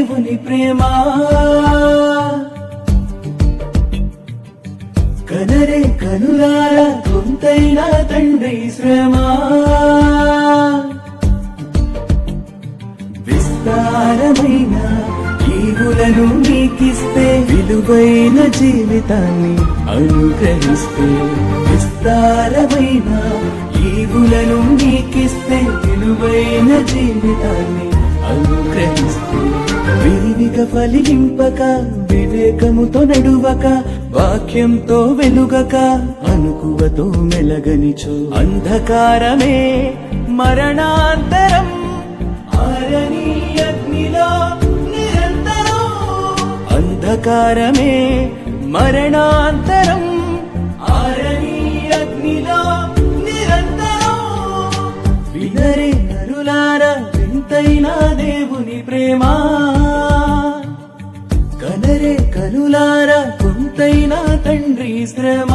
దేవుని ప్రేమ కనరే కనులారా కొంతైనా తండ్రి శ్రమ విస్తారమైన ఈవులను నీకిస్తే విలువైన జీవితాన్ని అనుగ్రహిస్తే విస్తారమైన ఈవులను నీకిస్తే విలువైన జీవితాన్ని అనుగ్రహిస్తే విరివిగా ఫలింపక వివేకముతో నడువక వాక్యంతో వెలుగక అనుకువతో మెలగనిచో అంధకారమే మరణాంతరం ఆరని అగ్నిలో నిరంతరం అంధకారమే మరణాంతరం ఆరని అగ్నిలో నిరంతరం వినరే నరులారా వింతైనా దేవుని ప్రేమ కనరే కనులారా కొంతైనా తండ్రి శ్రమ